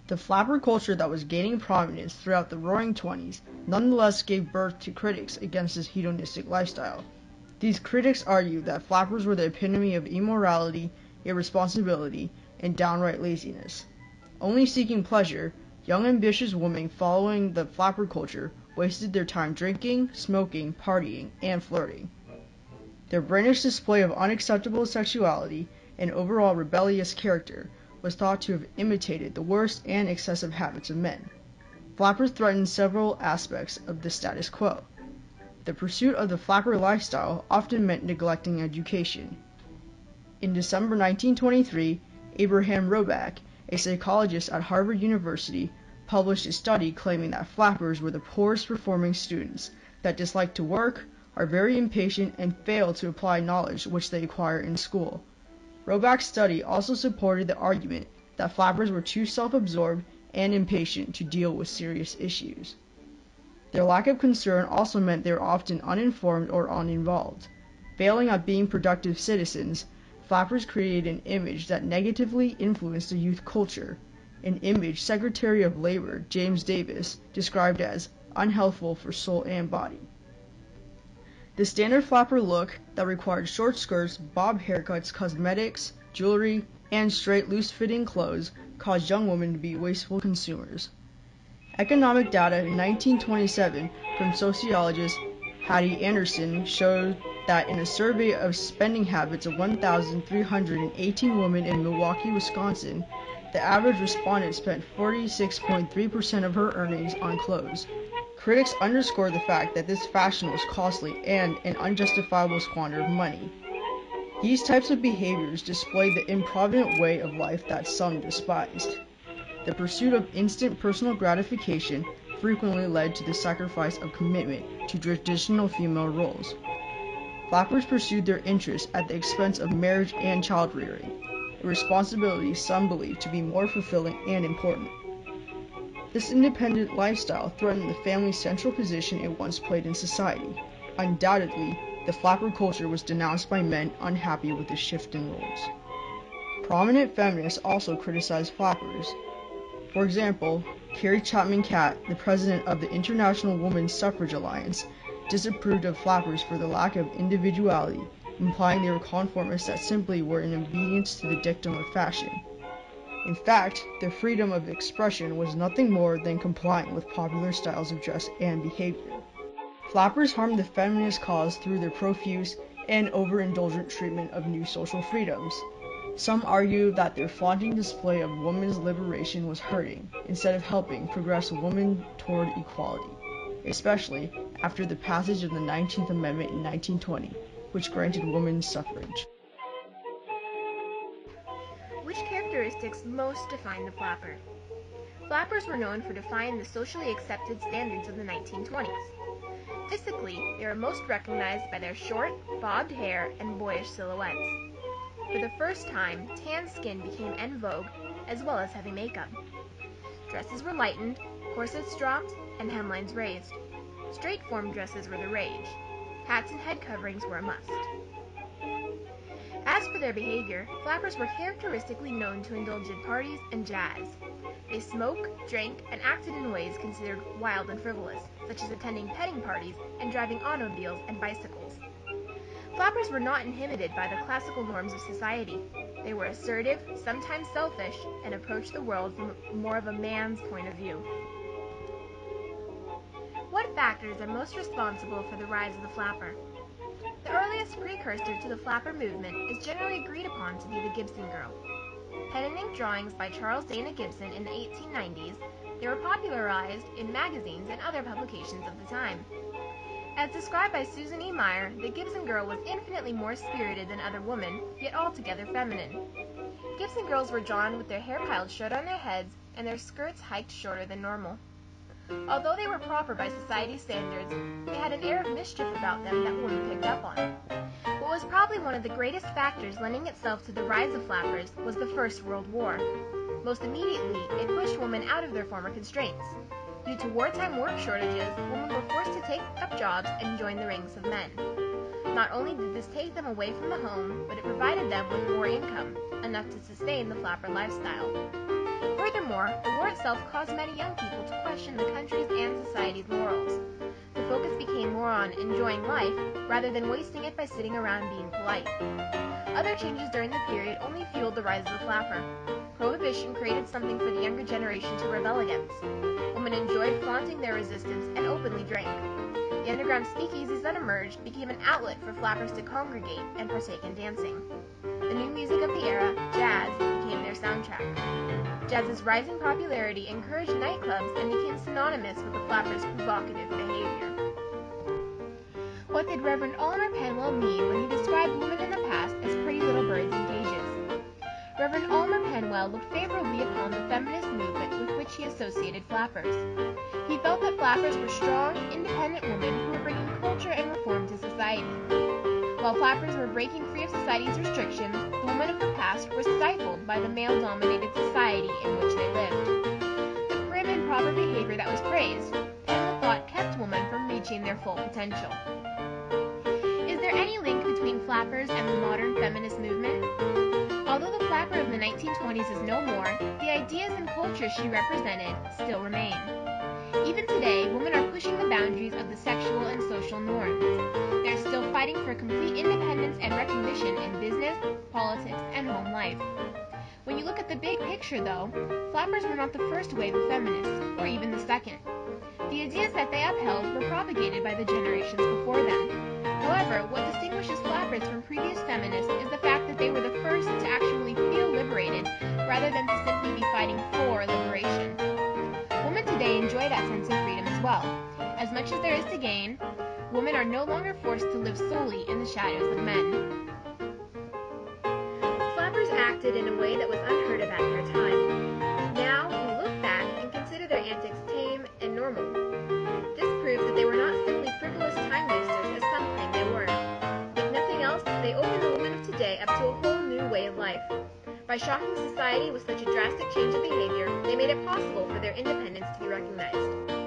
The flapper culture that was gaining prominence throughout the Roaring Twenties nonetheless gave birth to critics against this hedonistic lifestyle. These critics argued that flappers were the epitome of immorality, irresponsibility, and downright laziness. Only seeking pleasure, young ambitious women following the flapper culture wasted their time drinking, smoking, partying, and flirting. Their brainish display of unacceptable sexuality and overall rebellious character was thought to have imitated the worst and excessive habits of men. Flappers threatened several aspects of the status quo. The pursuit of the flapper lifestyle often meant neglecting education. In December 1923, Abraham Roback, a psychologist at Harvard University, published a study claiming that flappers were the poorest performing students, that dislike to work, are very impatient, and fail to apply knowledge which they acquire in school. Roback's study also supported the argument that flappers were too self-absorbed and impatient to deal with serious issues. Their lack of concern also meant they were often uninformed or uninvolved. Failing at being productive citizens, flappers created an image that negatively influenced the youth culture, an image Secretary of Labor James Davis described as unhealthful for soul and body. The standard flapper look that required short skirts, bob haircuts, cosmetics, jewelry, and straight loose-fitting clothes caused young women to be wasteful consumers. Economic data in 1927 from sociologist Hattie Anderson showed that in a survey of spending habits of 1,318 women in Milwaukee, Wisconsin, the average respondent spent 46.3% of her earnings on clothes. Critics underscored the fact that this fashion was costly and an unjustifiable squander of money. These types of behaviors displayed the improvident way of life that some despised. The pursuit of instant personal gratification frequently led to the sacrifice of commitment to traditional female roles. Flappers pursued their interests at the expense of marriage and child-rearing, a responsibility some believed to be more fulfilling and important. This independent lifestyle threatened the family's central position it once played in society. Undoubtedly, the flapper culture was denounced by men unhappy with the shift in roles. Prominent feminists also criticized flappers. For example, Carrie Chapman Catt, the president of the International Women's Suffrage Alliance, disapproved of flappers for the lack of individuality, implying they were conformists that simply were in obedience to the dictum of fashion. In fact, their freedom of expression was nothing more than complying with popular styles of dress and behavior. Flappers harmed the feminist cause through their profuse and overindulgent treatment of new social freedoms. Some argue that their flaunting display of women's liberation was hurting, instead of helping progress women toward equality, especially after the passage of the 19th Amendment in 1920, which granted women's suffrage. Which characteristics most define the flapper? Flappers were known for defying the socially accepted standards of the 1920s. Physically, they were most recognized by their short, bobbed hair and boyish silhouettes. For the first time, tan skin became en vogue, as well as heavy makeup. Dresses were lightened, corsets dropped, and hemlines raised. Straight-form dresses were the rage. Hats and head coverings were a must. As for their behavior, flappers were characteristically known to indulge in parties and jazz. They smoked, drank, and acted in ways considered wild and frivolous, such as attending petting parties and driving automobiles and bicycles. Flappers were not inhibited by the classical norms of society. They were assertive, sometimes selfish, and approached the world from more of a man's point of view. What factors are most responsible for the rise of the flapper? The earliest precursor to the flapper movement is generally agreed upon to be the Gibson Girl. Pen and ink drawings by Charles Dana Gibson in the 1890s, they were popularized in magazines and other publications of the time. As described by Susan E. Meyer, the Gibson Girl was infinitely more spirited than other women, yet altogether feminine. Gibson girls were drawn with their hair piled short on their heads and their skirts hiked shorter than normal. Although they were proper by society's standards, they had an air of mischief about them that women picked up on. What was probably one of the greatest factors lending itself to the rise of flappers was the First World War. Most immediately, it pushed women out of their former constraints. Due to wartime work shortages, women were forced to take up jobs and join the ranks of men. Not only did this take them away from the home, but it provided them with more income, enough to sustain the flapper lifestyle. For Furthermore, the war itself caused many young people to question the country's and society's morals. The focus became more on enjoying life rather than wasting it by sitting around being polite. Other changes during the period only fueled the rise of the flapper. Prohibition created something for the younger generation to rebel against. Women enjoyed flaunting their resistance and openly drank. The underground speakeasies that emerged became an outlet for flappers to congregate and partake in dancing. The new music of the era, jazz, became their soundtrack. Jazz's rising popularity encouraged nightclubs and became synonymous with the flappers' provocative behavior. What did Reverend Oliver Penwell mean when he described women in the past as pretty little birds in cages? Reverend Oliver Penwell looked favorably upon the feminist movement with which he associated flappers. He felt that flappers were strong, independent women who were bringing culture and reform to society. While flappers were breaking free of society's restrictions, the women of the past were stifled by the male-dominated society in which they lived. The prim and proper behavior that was praised, Penwell thought kept women from reaching their full potential. Is there any link between flappers and the modern feminist movement? Although the flapper of the 1920s is no more, the ideas and culture she represented still remain. Even today, women are pushing the boundaries of the sexual and social norms. They're still fighting for complete independence and recognition in business, politics, and home life. When you look at the big picture, though, flappers were not the first wave of feminists, or even the second. The ideas that they upheld were propagated by the generations before them. However, what distinguishes flappers from previous feminists is the fact that they were the first to actually feel liberated, rather than to simply be fighting for liberation. Women today enjoy that sense of freedom as well. As much as there is to gain, women are no longer forced to live solely in the shadows of men. Flappers acted in a way that was unheard of at their time. Now, we look back and consider their antics tame and normal. This proves that they were not simply frivolous time wasters as some claim they were. If nothing else, they opened the women of today up to a whole new way of life. By shocking society with such a drastic change of behavior, they made it possible for their independence to be recognized.